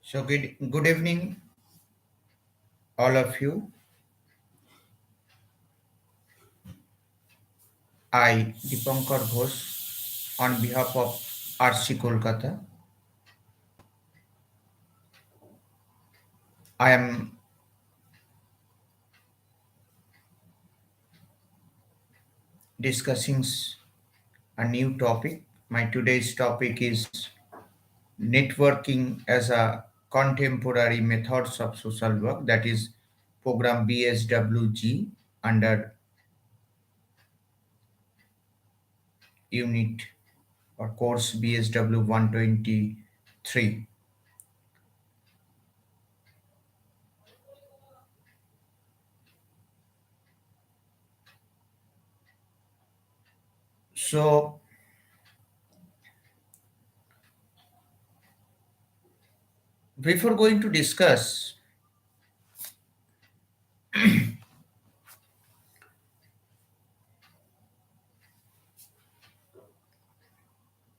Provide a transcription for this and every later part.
So good evening, all of you. I, Dipankar Ghosh, on behalf of RC Kolkata, I am discussing a new topic. My today's topic is networking as a contemporary methods of social work. That is program BSWG under unit or course BSW 123. So before going to discuss,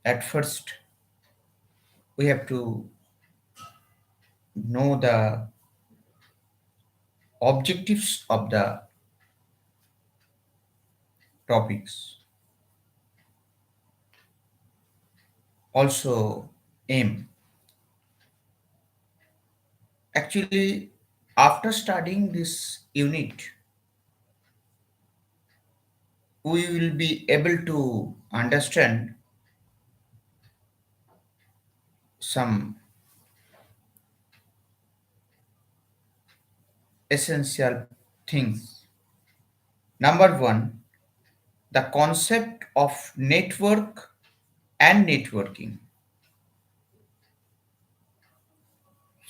at first we have to know the objectives of the topics, also aim. Actually, after studying this unit, we will be able to understand some essential things. Number one, the concept of network and networking.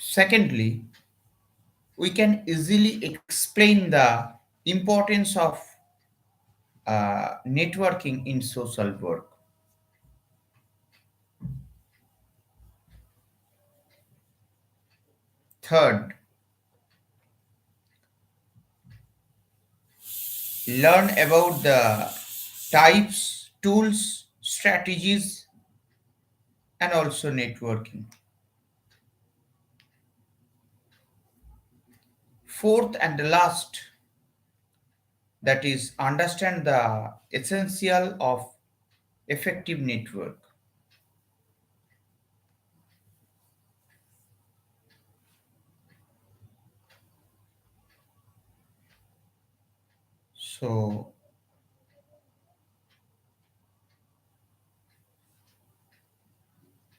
Secondly, we can easily explain the importance of networking in social work. Third, learn about the types, tools, strategies, and also networking. Fourth and the last, that is, understand the essential of effective network. So,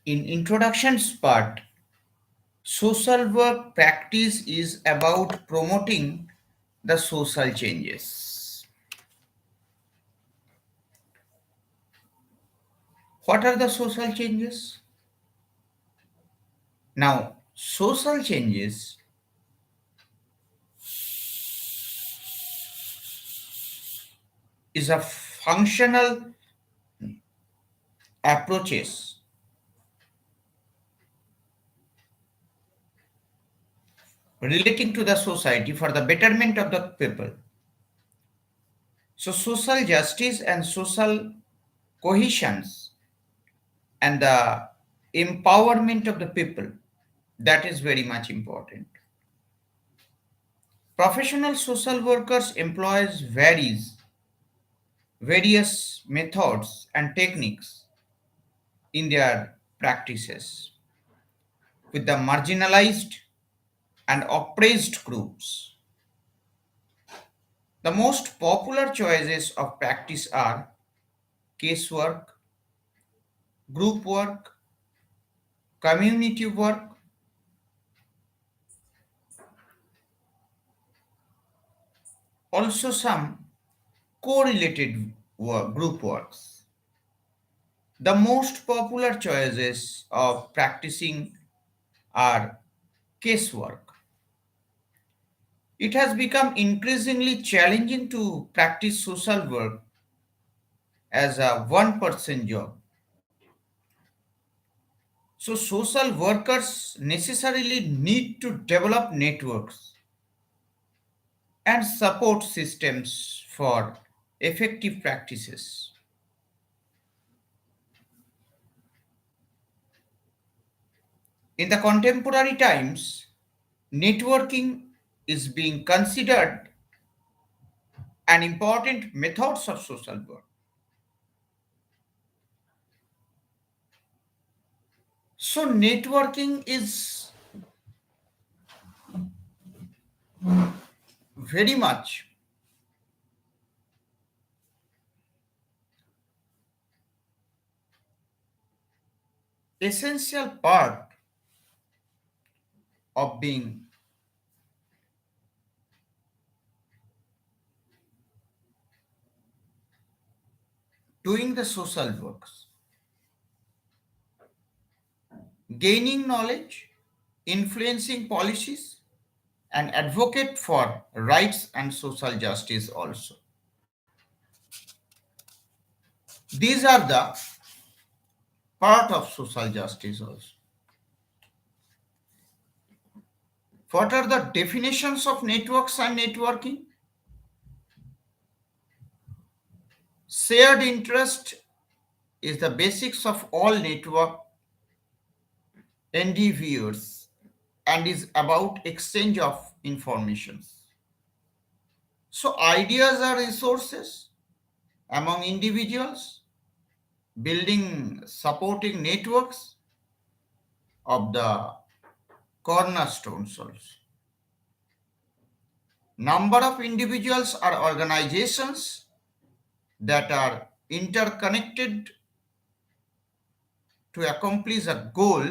in introductions part, social work practice is about promoting the social changes. What are the social changes? Now, social changes is a functional approaches relating to the society for the betterment of the people. So social justice and social cohesions and the empowerment of the people, that is very much important. Professional social workers employs various methods and techniques in their practices with the marginalized and oppressed groups. The most popular choices of practice are casework, group work, community work, also some correlated work, group works. The most popular choices of practicing are casework. It has become increasingly challenging to practice social work as a one-person job. So social workers necessarily need to develop networks and support systems for effective practices. In the contemporary times, networking is being considered an important methods of social work. So networking is very much essential part of being doing the social works, gaining knowledge, influencing policies, and advocate for rights and social justice also. These are the part of social justice also. What are the definitions of networks and networking? Shared interest is the basics of all network endeavors and is about exchange of information. So ideas are resources among individuals, building supporting networks of the cornerstones also. Number of individuals or organizations that are interconnected to accomplish a goal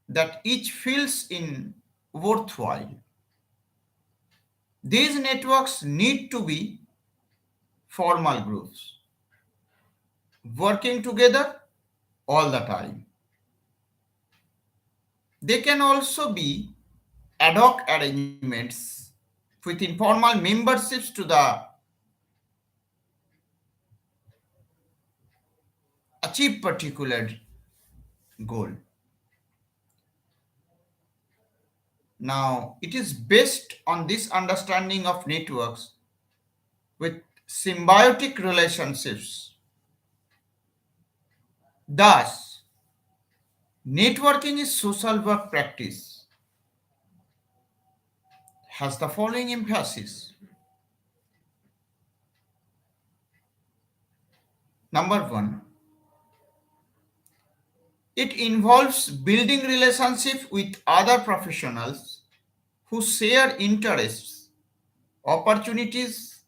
that each feels in worthwhile. These networks need to be formal groups working together all the time. They can also be ad hoc arrangements with informal memberships to the achieve particular goal. Now, it is based on this understanding of networks with symbiotic relationships. Thus, networking is social work practice has the following emphasis. Number one, it involves building relationship with other professionals who share interests, opportunities,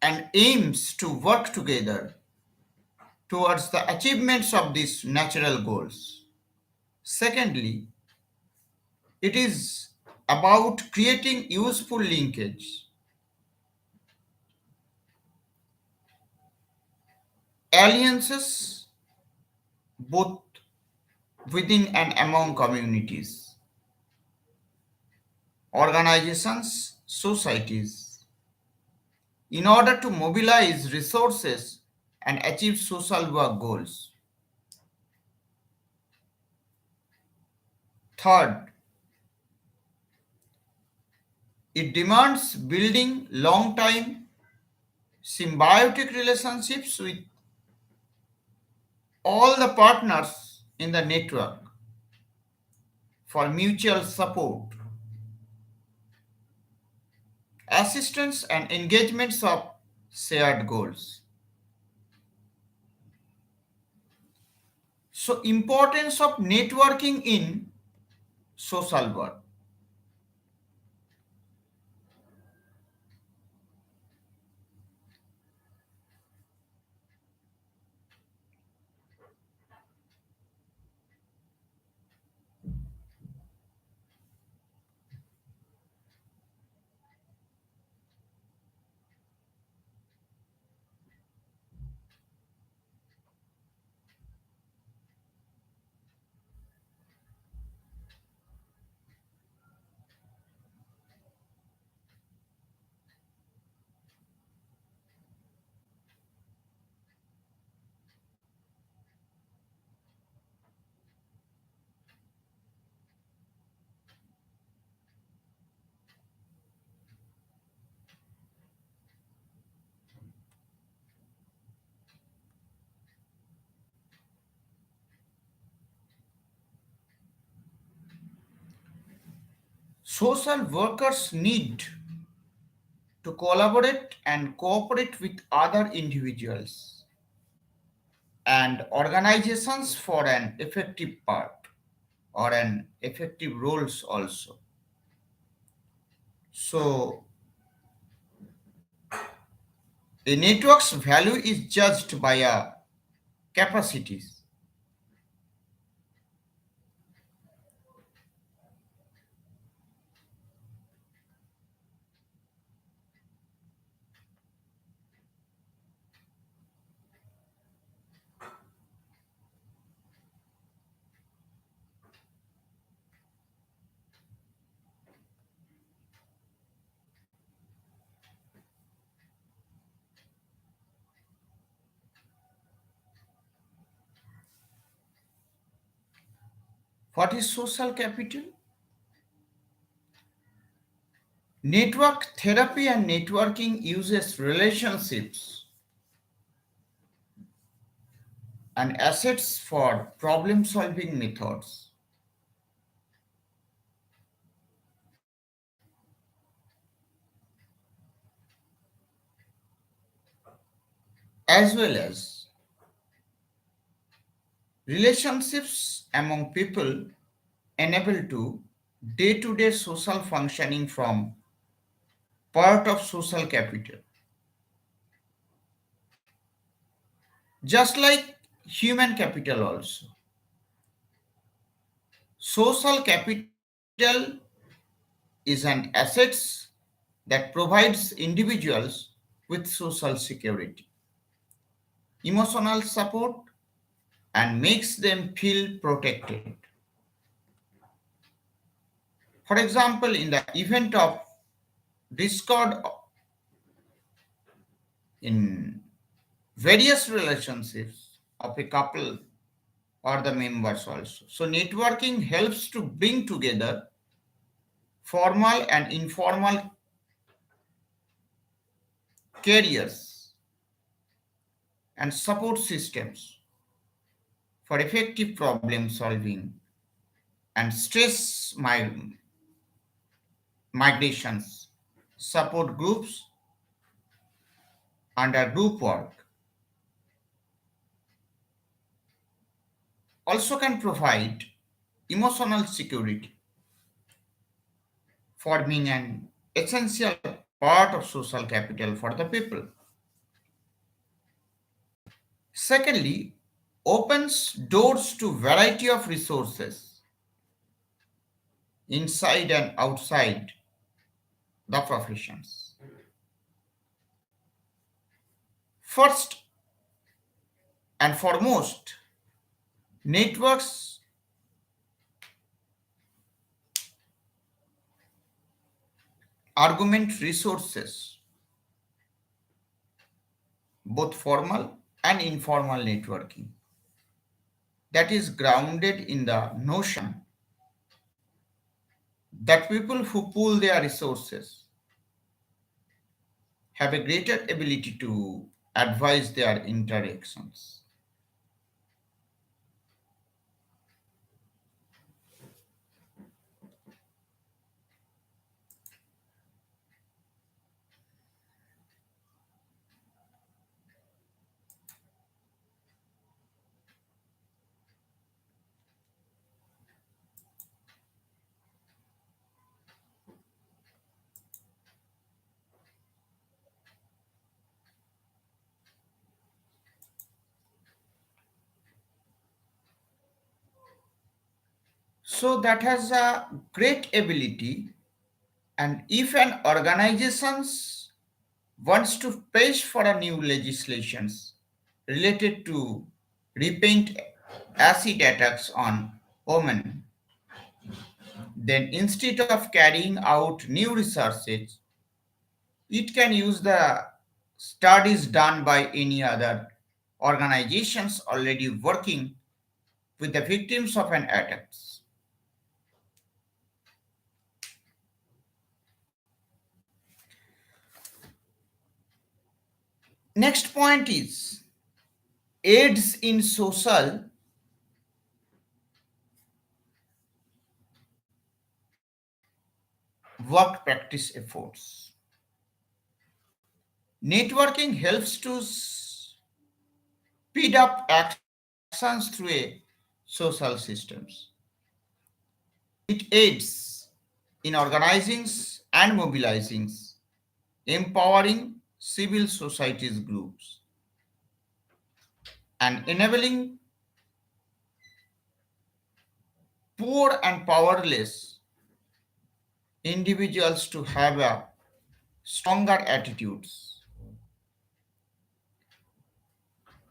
and aims to work together towards the achievements of these natural goals. Secondly, it is about creating useful linkage, alliances both within and among communities, organizations, societies, in order to mobilize resources and achieve social work goals. Third, it demands building long-time symbiotic relationships with all the partners in the network for mutual support, assistance, and engagements of shared goals. So, importance of networking in social work. social workers need to collaborate and cooperate with other individuals and organizations for an effective part or an effective roles also. So a network's value is judged by a capacities. What is social capital? Network therapy and networking uses relationships and assets for problem solving methods as well as relationships among people enable to day social functioning from part of social capital. Just like human capital also. Social capital is an assets that provides individuals with social security, emotional support, and makes them feel protected. For example, in the event of discord in various relationships of a couple or the members also. So networking helps to bring together formal and informal carriers and support systems for effective problem solving and migrations, support groups under group work also can provide emotional security, forming an essential part of social capital for the people. Secondly, opens doors to variety of resources inside and outside the professions. First and foremost, networks argument resources, both formal and informal networking, that is grounded in the notion that people who pool their resources have a greater ability to advise their interactions. So that has a great ability, and if an organization wants to push for a new legislations related to repaint acid attacks on women, then instead of carrying out new researches, it can use the studies done by any other organizations already working with the victims of an attacks. Next point is aids in social, work practice efforts. Networking helps to speed up actions through a social systems. It aids in organizing and mobilizing, empowering civil societies groups, and enabling poor and powerless individuals to have a stronger attitudes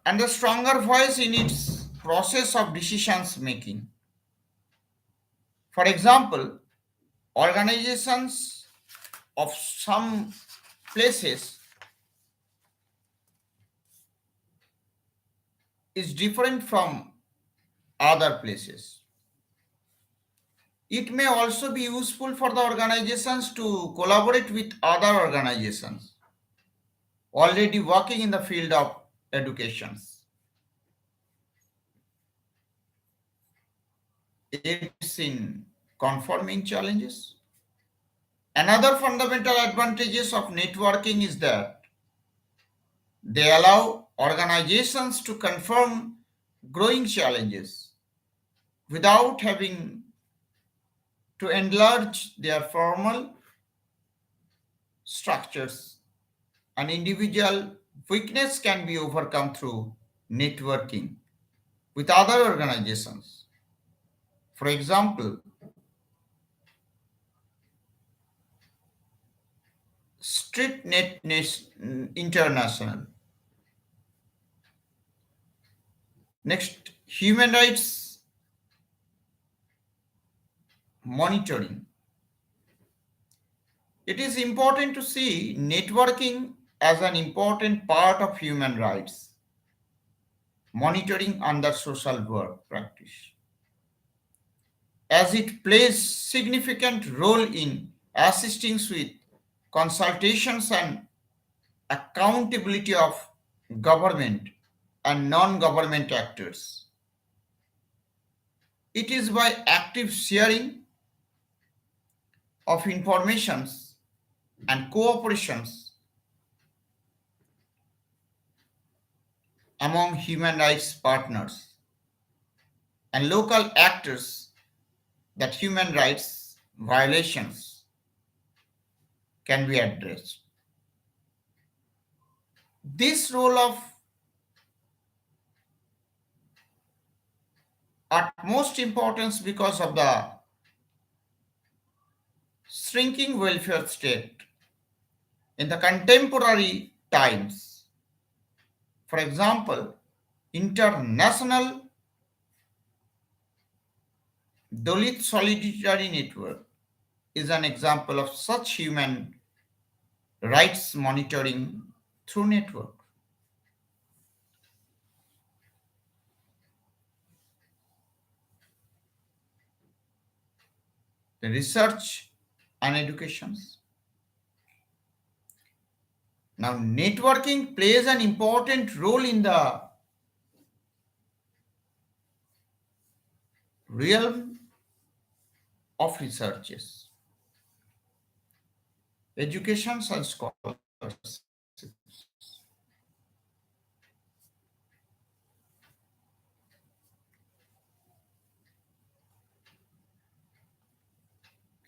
and a stronger voice in its process of decisions making. For example, organizations of some places is different from other places. It may also be useful for the organizations to collaborate with other organizations already working in the field of education. Aids in conforming challenges. Another fundamental advantages of networking is that they allow organizations to confront growing challenges without having to enlarge their formal structures. An individual weakness can be overcome through networking with other organizations. For example, International. Next, human rights monitoring. It is important to see networking as an important part of human rights monitoring under social work practice, as it plays significant role in assisting with consultations and accountability of government and non-government actors. It is by active sharing of informations and cooperations among human rights partners and local actors that human rights violations can be addressed. This role of utmost importance because of the shrinking welfare state in the contemporary times. For example, International Dalit Solidarity Network is an example of such human rights monitoring through network. The research and educations. Now, networking plays an important role in the realm of researches, educations and scholarships.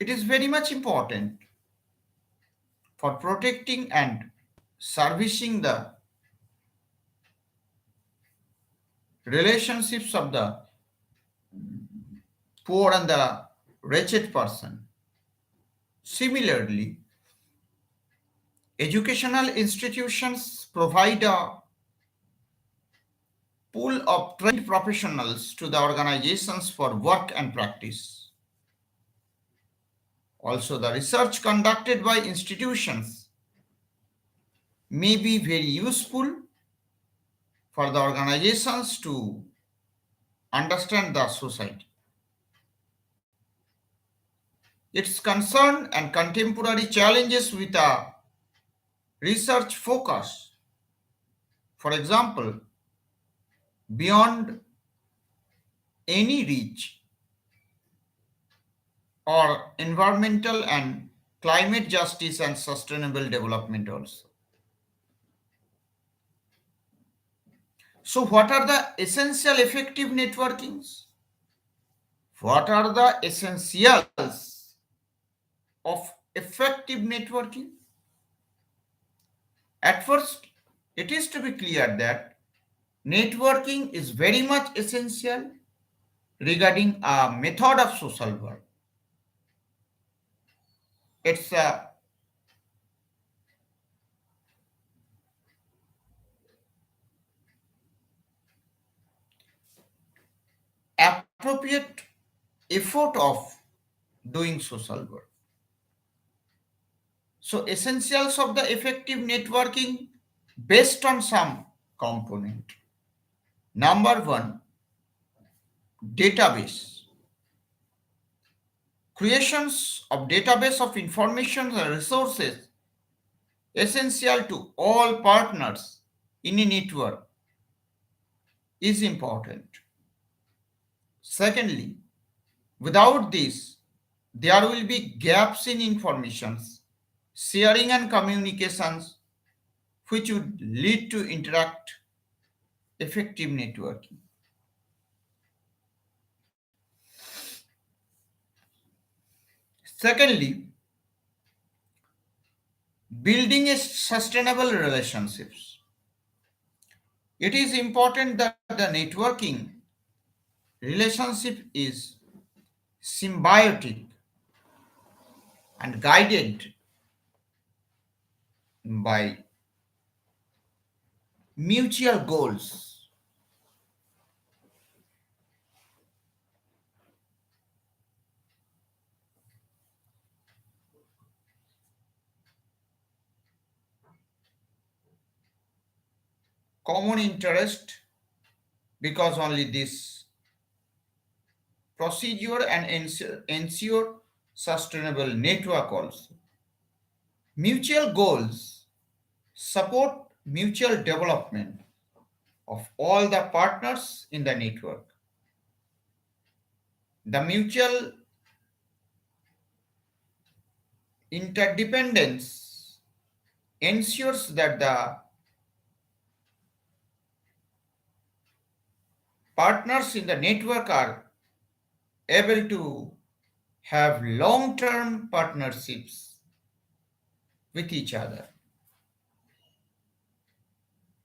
It is very much important for protecting and servicing the relationships of the poor and the wretched person. Similarly, educational institutions provide a pool of trained professionals to the organizations for work and practice. Also, the research conducted by institutions may be very useful for the organizations to understand the society, its concern and contemporary challenges with a research focus. For example, beyond any reach or environmental and climate justice and sustainable development also. So what are the essential effective networkings? What are the essentials of effective networking? At first, it is to be clear that networking is very much essential regarding a method of social work. It's a appropriate effort of doing social work. So essentials of the effective networking based on some component. Number one, database. Creations of database of information and resources essential to all partners in a network is important. Secondly, without this, there will be gaps in informations, sharing and communications, which would lead to interact effective networking. Secondly, building a sustainable relationships. It is important that the networking relationship is symbiotic and guided by mutual goals. Common interest, because only this procedure and ensure sustainable network also. Mutual goals support mutual development of all the partners in the network. The mutual interdependence ensures that the partners in the network are able to have long term partnerships with each other.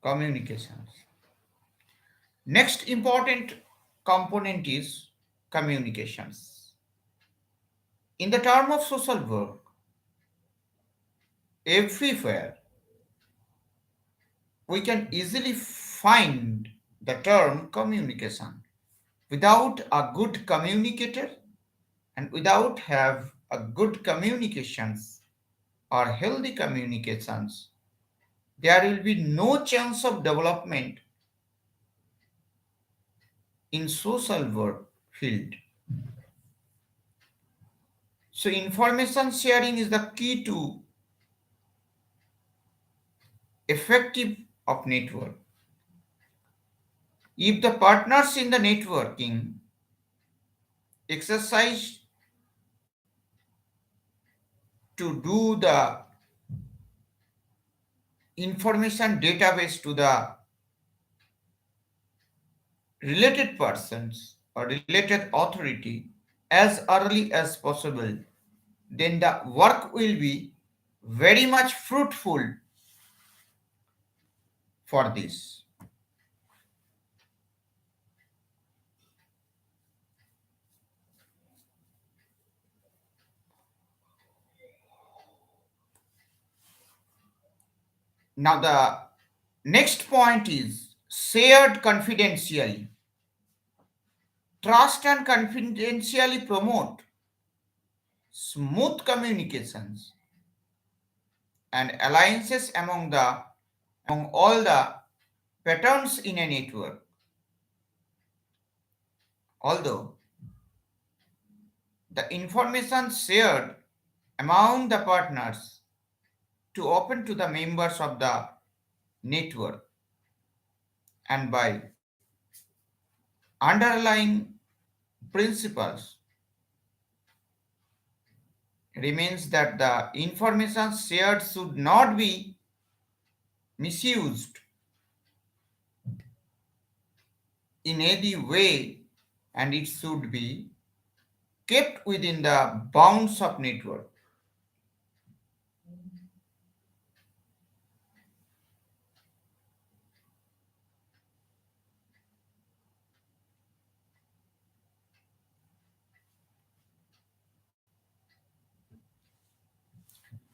Communications. Next important component is communications. In the term of social work, everywhere we can easily find the term communication. Without a good communicator and without have a good communications or healthy communications, there will be no chance of development in social work field. So information sharing is the key to effective of network. If the partners in the networking exercise to do the information database to the related persons or related authority as early as possible, then the work will be very much fruitful for this. Now the next point is shared confidentially. Trust and confidentially promote smooth communications and alliances among all the patterns in a network. Although the information shared among the partners to open to the members of the network and by underlying principles remains that the information shared should not be misused in any way, and it should be kept within the bounds of network.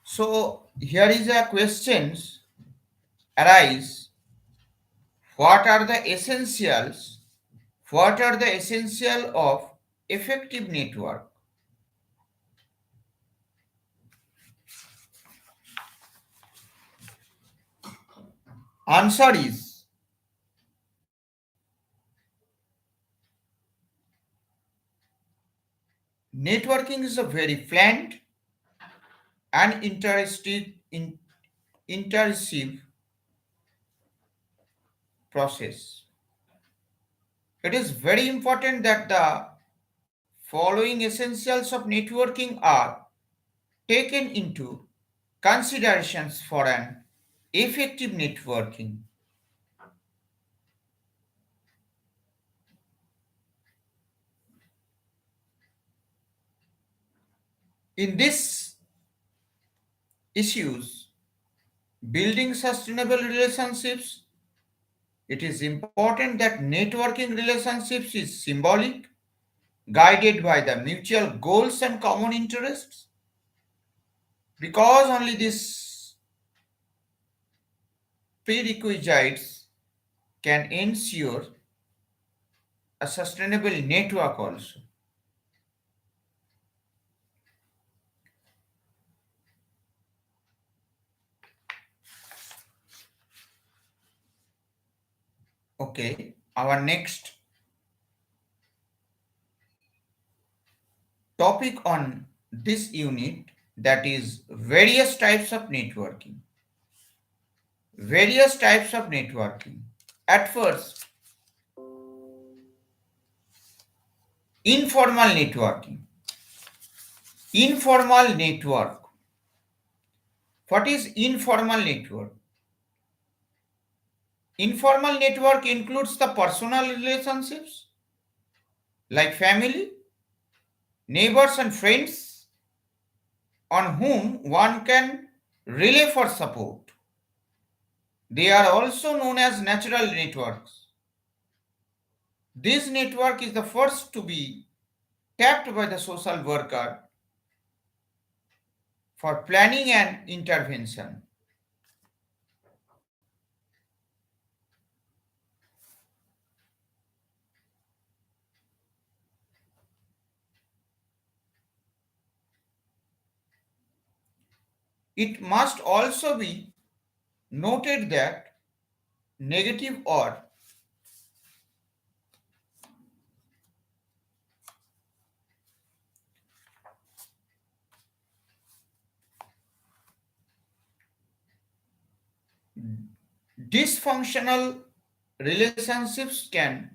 So here is a questions arise: what are the essentials? What are the essential of effective network? Answer is networking is a very planned and intrusive process. It is very important that the following essentials of networking are taken into considerations for an effective networking. In these issues, building sustainable relationships, it is important that networking relationships is symbolic, guided by the mutual goals and common interests, because only these prerequisites can ensure a sustainable network also. Okay, our next topic on this unit, that is various types of networking. Various types of networking. At first, informal networking. Informal network. What is informal network? Informal network includes the personal relationships like family, neighbors, and friends on whom one can rely for support. They are also known as natural networks. This network is the first to be tapped by the social worker for planning and intervention. It must also be noted that negative or dysfunctional relationships can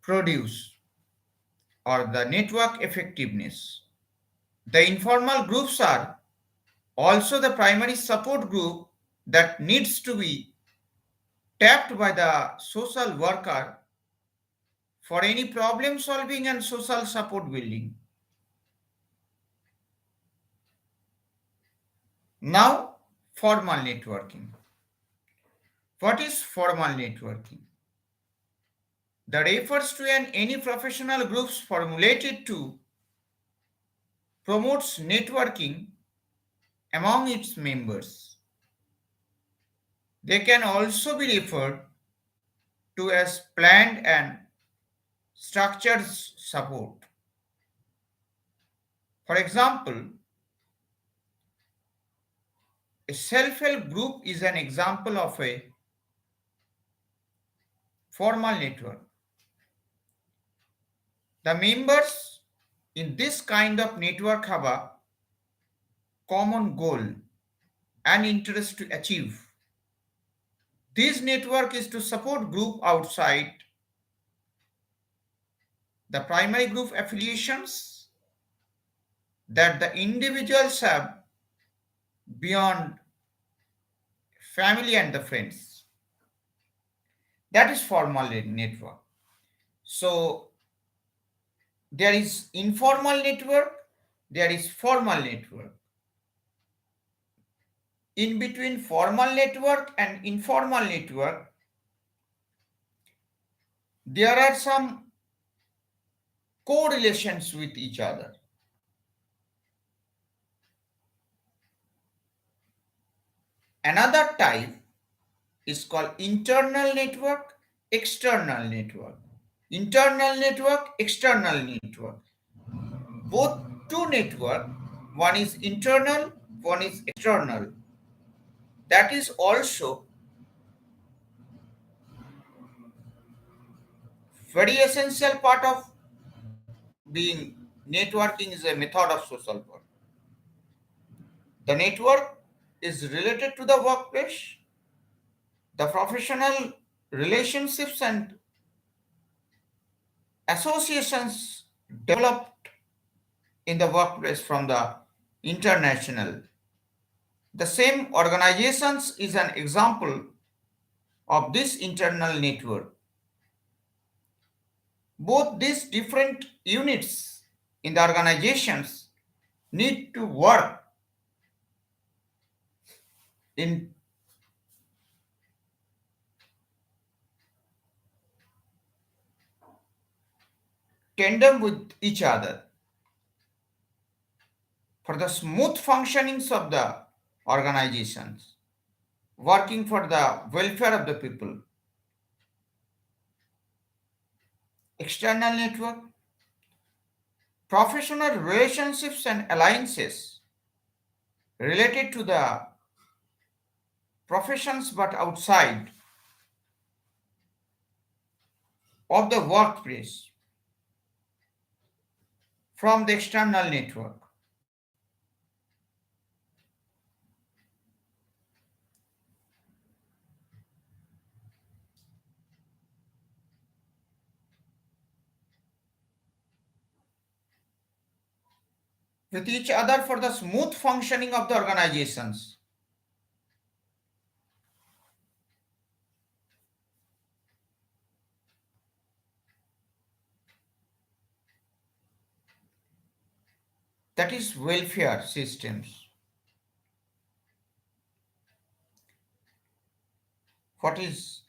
produce or the network effectiveness. The informal groups are also the primary support group that needs to be tapped by the social worker for any problem solving and social support building. Now, formal networking. What is formal networking? That refers to any professional groups formulated to promotes networking among its members. They can also be referred to as planned and structured support. For example, a self-help group is an example of a formal network. The members in this kind of network have a common goal and interest to achieve. This network is to support group outside the primary group affiliations that the individuals have beyond family and the friends. That is formal network. So there is informal network, there is formal network. In between formal network and informal network, there are some correlations with each other. Another type is called internal network, external network. Internal network, external network. Both two network, one is internal, one is external. That is also very essential part of being networking is a method of social work. The network is related to the workplace, the professional relationships and associations developed in the workplace from the international. The same organizations is an example of this internal network. Both these different units in the organizations need to work in tandem with each other for the smooth functionings of the organizations, working for the welfare of the people. External network, professional relationships and alliances related to the professions but outside of the workplace from the external network. With each other for the smooth functioning of the organizations. That is welfare systems. What is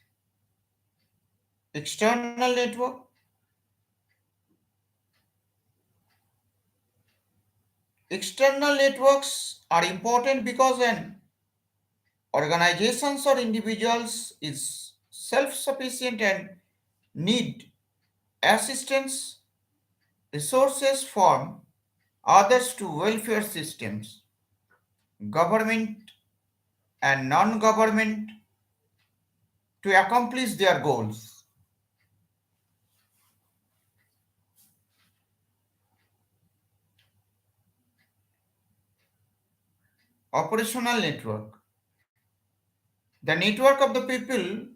external network? External networks are important because an organizations or individuals is self-sufficient and need assistance, resources from others to welfare systems, government and non-government to accomplish their goals. Operational network. The network of the people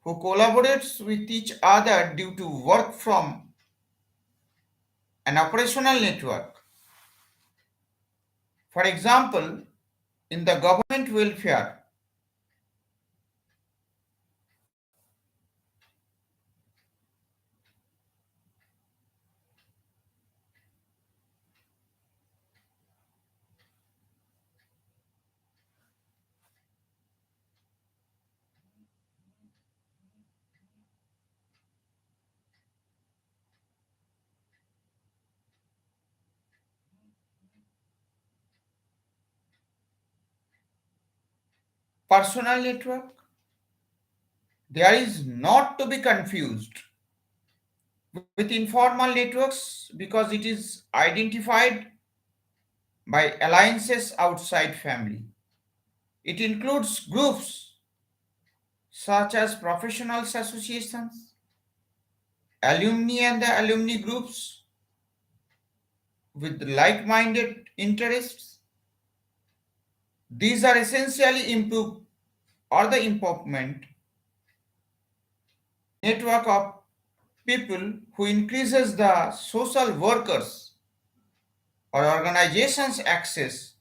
who collaborates with each other due to work from an operational network. For example, in the government welfare, personal network, there is not to be confused with informal networks because it is identified by alliances outside family. It includes groups such as professional associations, alumni and the alumni groups with like-minded interests. These are essentially improve or the improvement network of people who increases the social workers or organizations access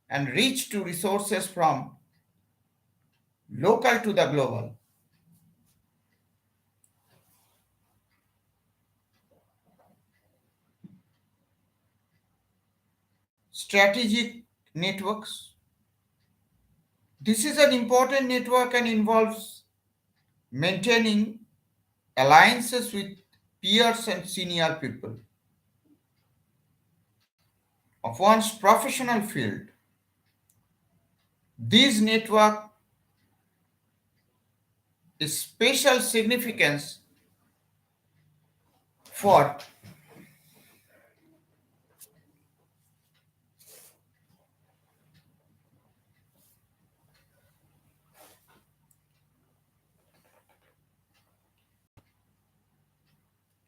and reach to resources from local to the global. Strategic networks. This is an important network and involves maintaining alliances with peers and senior people of one's professional field. This network is special significance for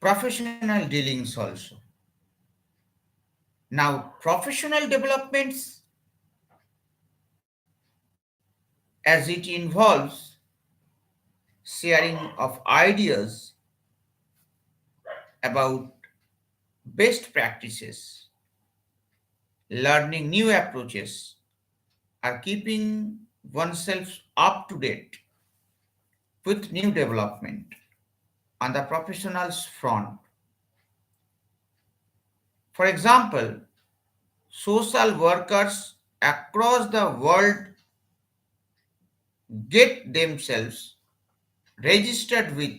professional dealings also. Now, professional developments as it involves sharing of ideas about best practices, learning new approaches, or keeping oneself up to date with new development on the professional's front. For example, social workers across the world get themselves registered with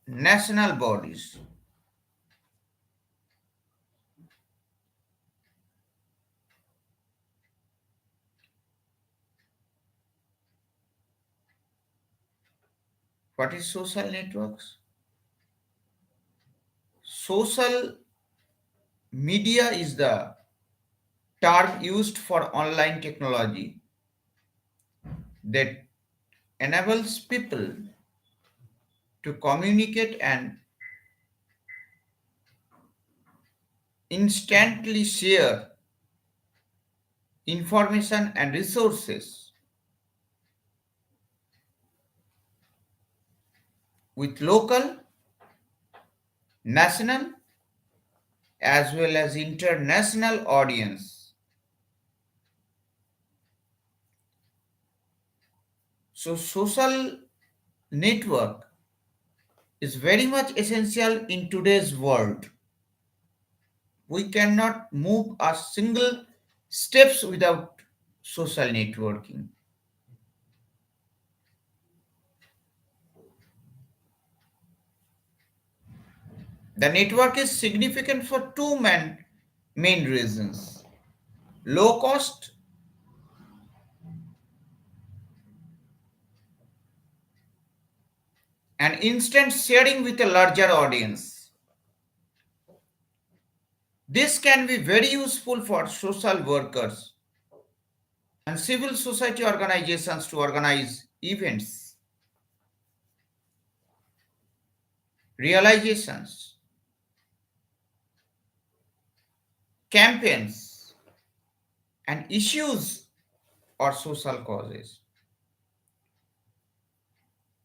national bodies. What is social networks? Social media is the term used for online technology that enables people to communicate and instantly share information and resources with local, national, as well as international audience. So social network is very much essential in today's world. We cannot move a single steps without social networking. The network is significant for two main reasons. Low cost and instant sharing with a larger audience. This can be very useful for social workers and civil society organizations to organize events, realizations, campaigns, and issues or social causes.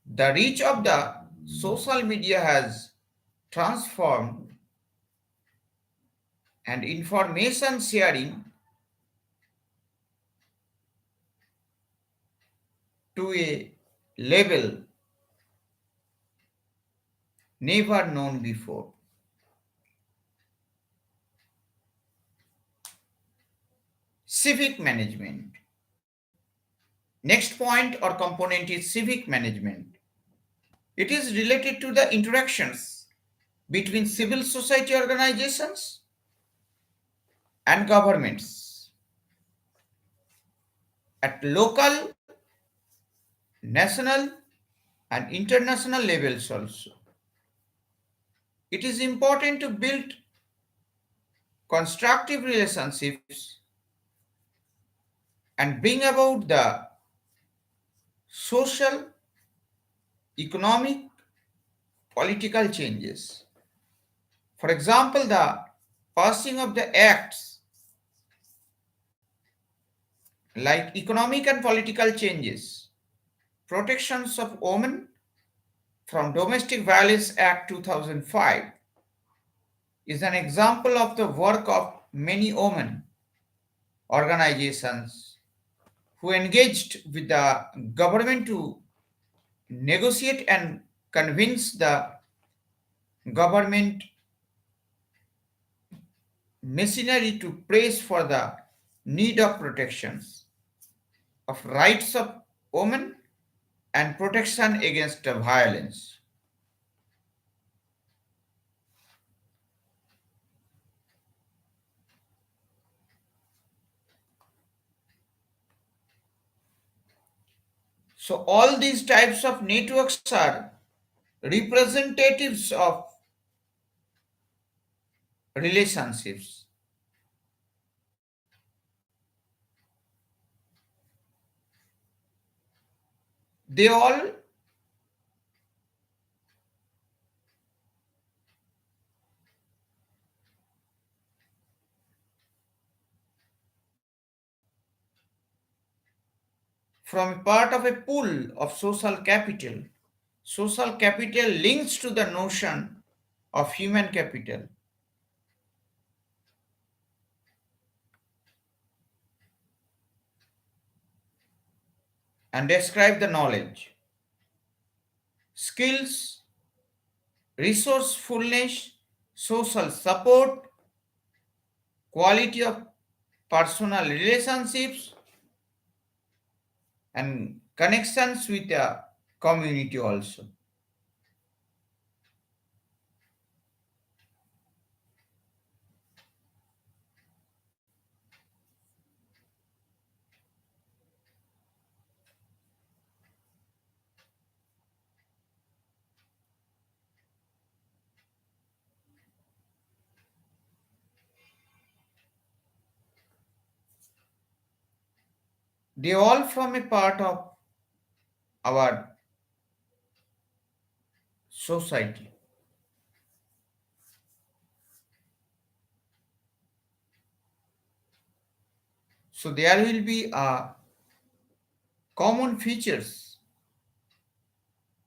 The reach of the social media has transformed and information sharing to a level never known before. Civic management. Next point or component is civic management. It is related to the interactions between civil society organizations and governments at local, national, and international levels also. It is important to build constructive relationships and bring about the social, economic, political changes. For example, the passing of the acts like economic and political changes, protections of women from Domestic Violence Act 2005, is an example of the work of many women organizations who engaged with the government to negotiate and convince the government machinery to press for the need of protections of rights of women and protection against violence. So all these types of networks are representatives of relationships. They all from a part of a pool of social capital. Social capital links to the notion of human capital and describe the knowledge, skills, resourcefulness, social support, quality of personal relationships, and connections with the community also. They all form a part of our society. So there will be common features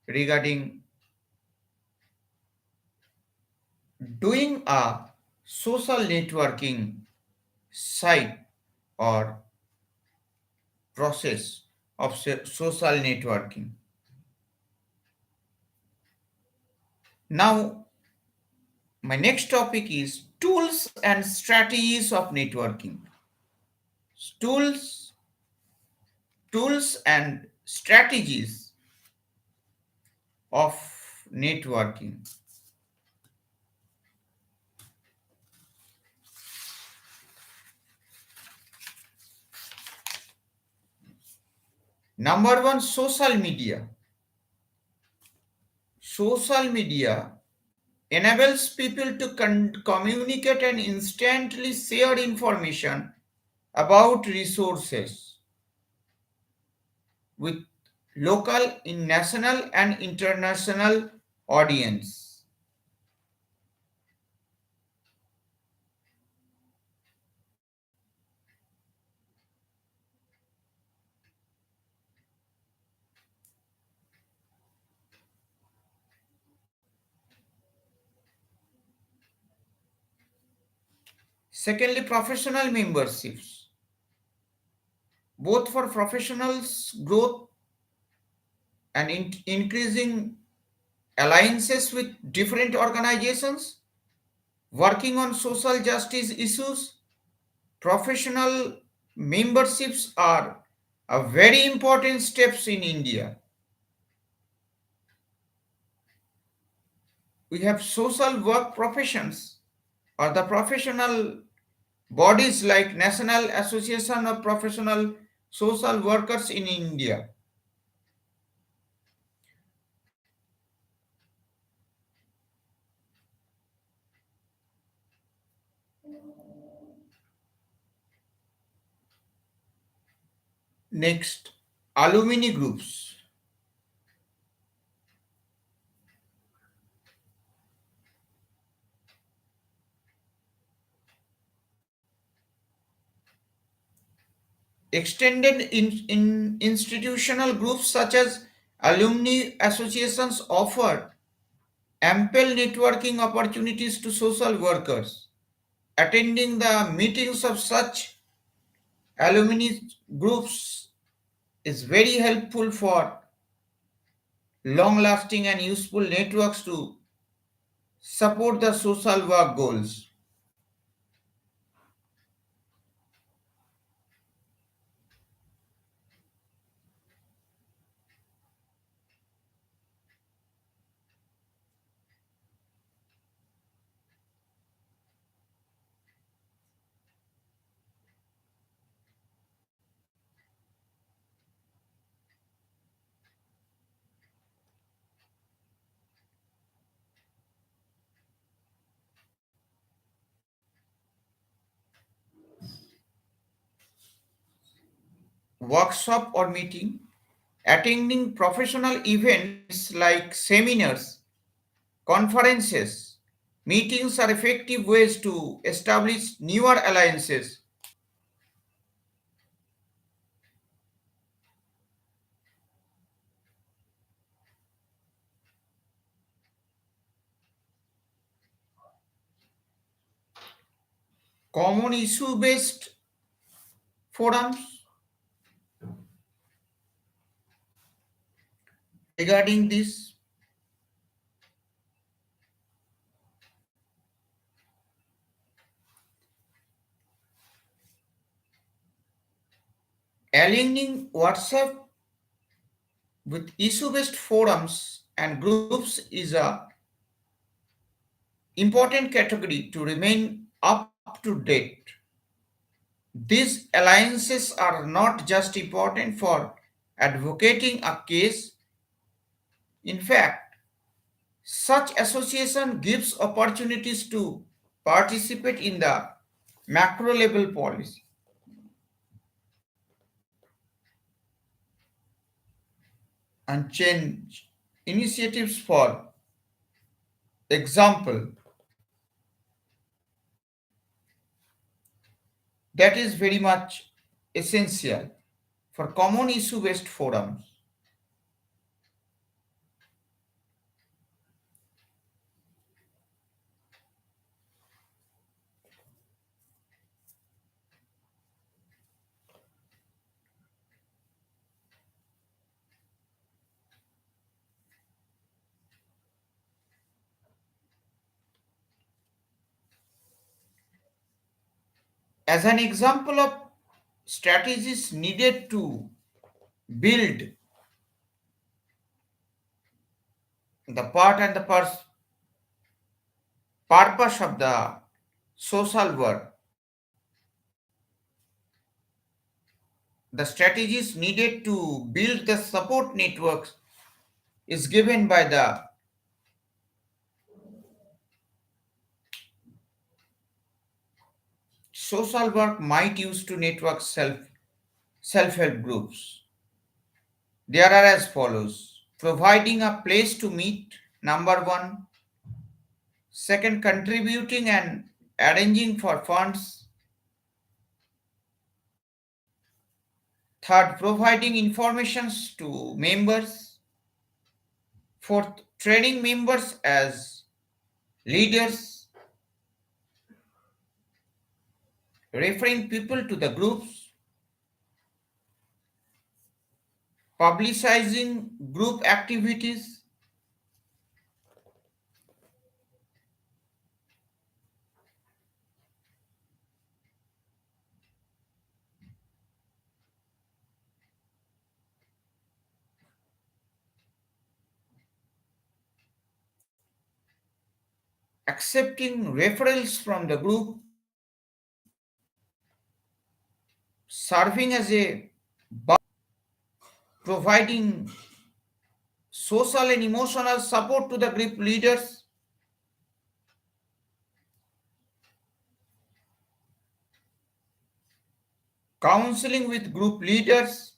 regarding doing a social networking site or process of social networking. Now, my next topic is tools and strategies of networking. Tools, tools and strategies of networking. Number one, social media. Social media enables people to communicate and instantly share information about resources with local, in national and international audience. Secondly, professional memberships, both for professionals' growth and increasing alliances with different organizations working on social justice issues. Professional memberships are a very important steps in India. We have social work professions or the professional bodies like National Association of Professional Social Workers in India. Next, alumni groups. Extended in institutional groups such as alumni associations offer ample networking opportunities to social workers. Attending the meetings of such alumni groups is very helpful for long lasting and useful networks to support the social work goals. Workshop or meeting, attending professional events like seminars, conferences, meetings are effective ways to establish newer alliances. Common issue based forums regarding this. Aligning WhatsApp with issue based forums and groups is a important category to remain up to date. These alliances are not just important for advocating a case. In fact, such association gives opportunities to participate in the macro level policy and change initiatives. For example, that is very much essential for common issue based forums. As an example of strategies needed to build the part and the purpose of the social work, the strategies needed to build the support networks is given by the social work might use to network self-help groups. There are as follows: providing a place to meet, number one; second, contributing and arranging for funds; third, providing informations to members; fourth, training members as leaders; referring people to the groups; publicizing group activities; accepting referrals from the group; serving as a providing social and emotional support to the group leaders; counseling with group leaders;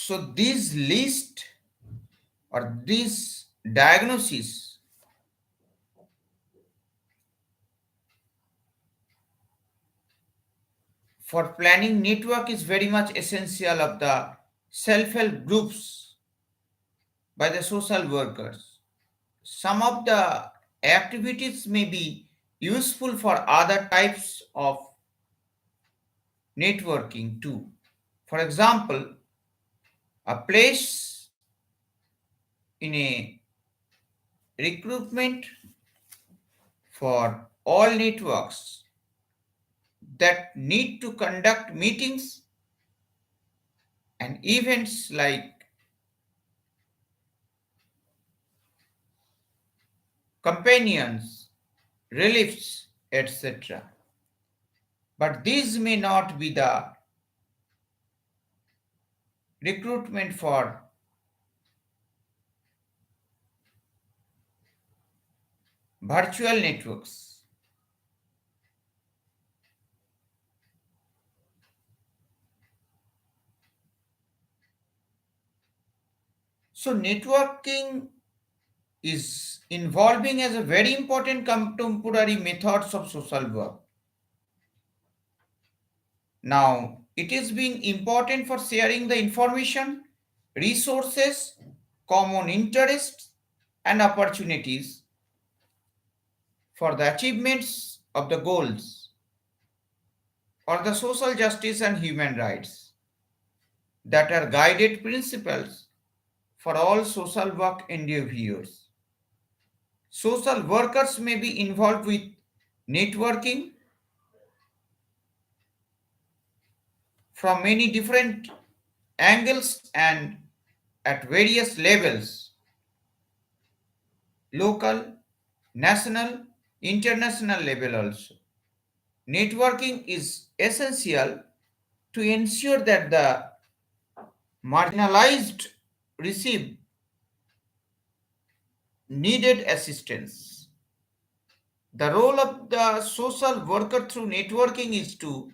So these list or this diagnosis for planning network is very much essential of the self-help groups by the social workers. Some of the activities may be useful for other types of networking too. For example, a place in a recruitment for all networks that need to conduct meetings and events like companions, reliefs, etc. But these may not be the recruitment for virtual networks. So networking is involving as a very important contemporary methods of social work. Now, it is being important for sharing the information, resources, common interests, and opportunities for the achievements of the goals or the social justice and human rights that are guided principles for all social work endeavors. Social workers may be involved with networking from many different angles and at various levels: local, national, international level also. Networking is essential to ensure that the marginalized receive needed assistance. The role of the social worker through networking is to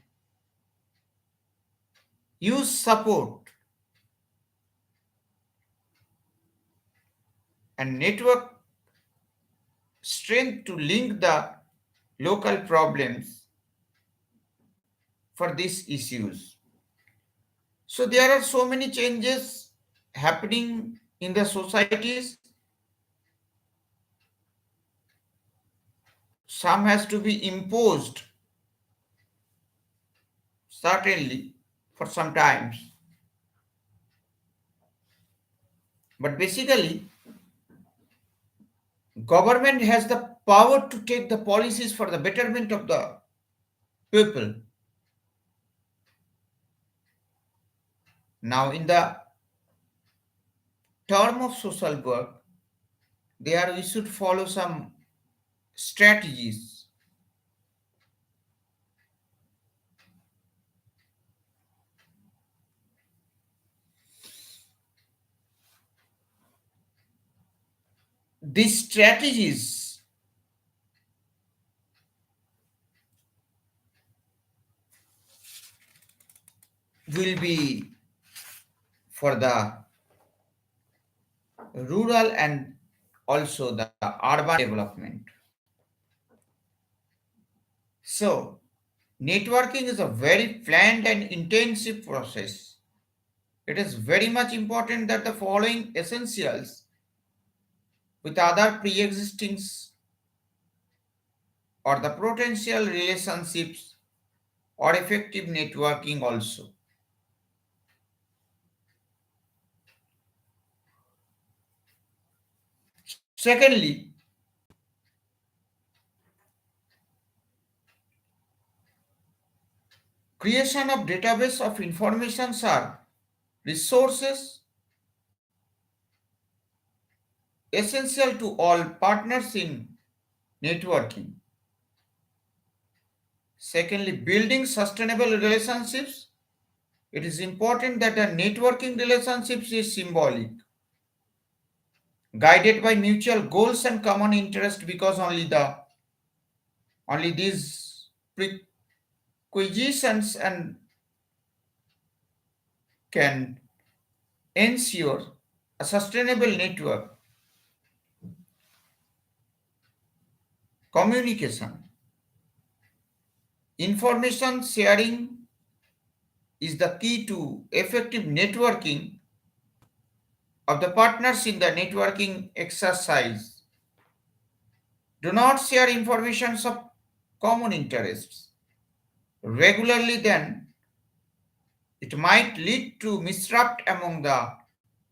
use support and network strength to link the local problems for these issues. So there are so many changes happening in the societies. Some has to be imposed certainly for some times. But basically, government has the power to take the policies for the betterment of the people. Now, in the term of social work, we should follow some strategies. These strategies will be for the rural and also the urban development. So, networking is a very planned and intensive process. It is very much important that the following essentials with other pre-existing or the potential relationships or effective networking also. Secondly, creation of database of informations are resources essential to all partners in networking. Secondly, building sustainable relationships. It is important that a networking relationships is symbolic, guided by mutual goals and common interest, because only these prerequisitions and can ensure a sustainable network communication. Information sharing is the key to effective networking of the partners in the networking exercise. Do not share information of common interests regularly, then it might lead to misrupt among the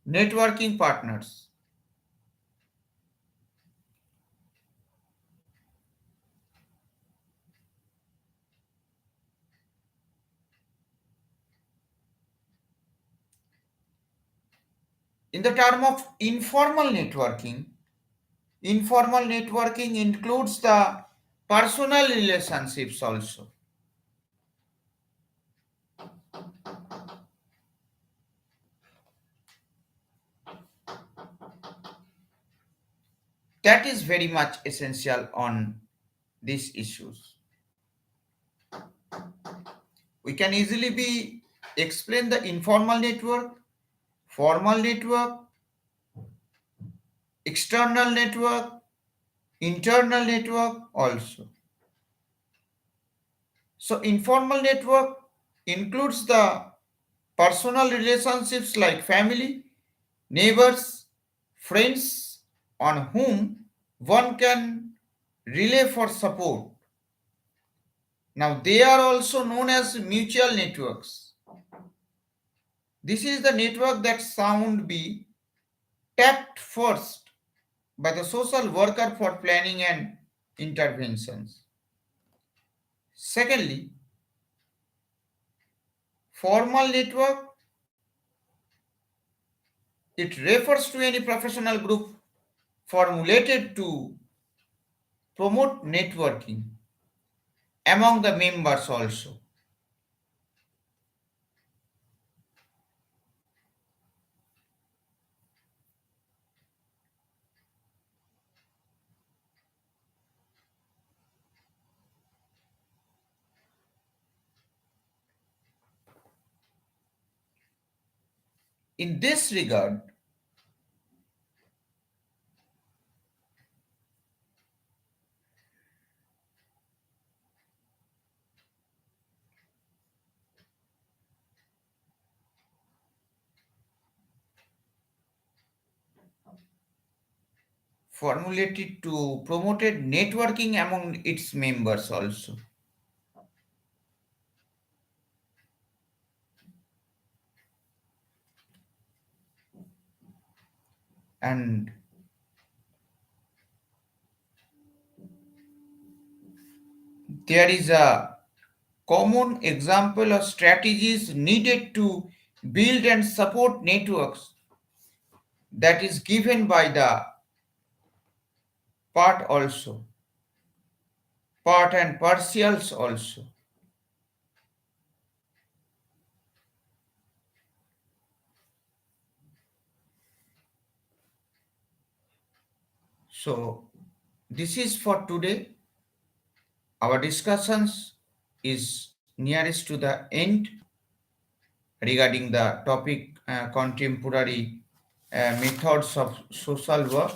networking partners. In the term of informal networking includes the personal relationships also. That is very much essential on these issues. We can easily be explain the informal network, formal network, external network, internal network also. So informal network includes the personal relationships like family, neighbors, friends on whom one can rely for support. Now they are also known as mutual networks. This is the network that sound be tapped first by the social worker for planning and interventions. Secondly, formal network, it refers to any professional group formulated to promote networking among the members also. In this regard, formulated to promoted networking among its members also. And there is a common example of strategies needed to build and support networks that is given by the part also, part and partials also. So this is for today. Our discussions is nearest to the end regarding the topic contemporary methods of social work,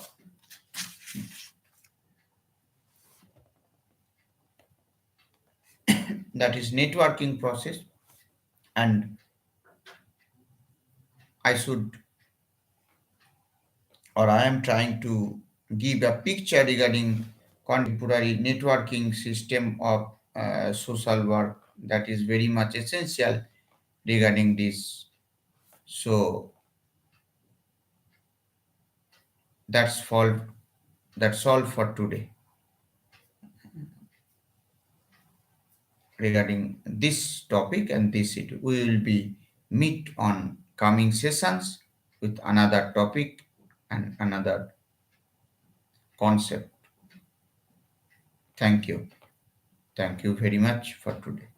that is networking process. And I should, or I am trying to give a picture regarding contemporary networking system of social work that is very much essential regarding this. So that's all. That's all for today regarding this topic and this it. We will be meet on coming sessions with another topic and another concept. Thank you. Thank you very much for today.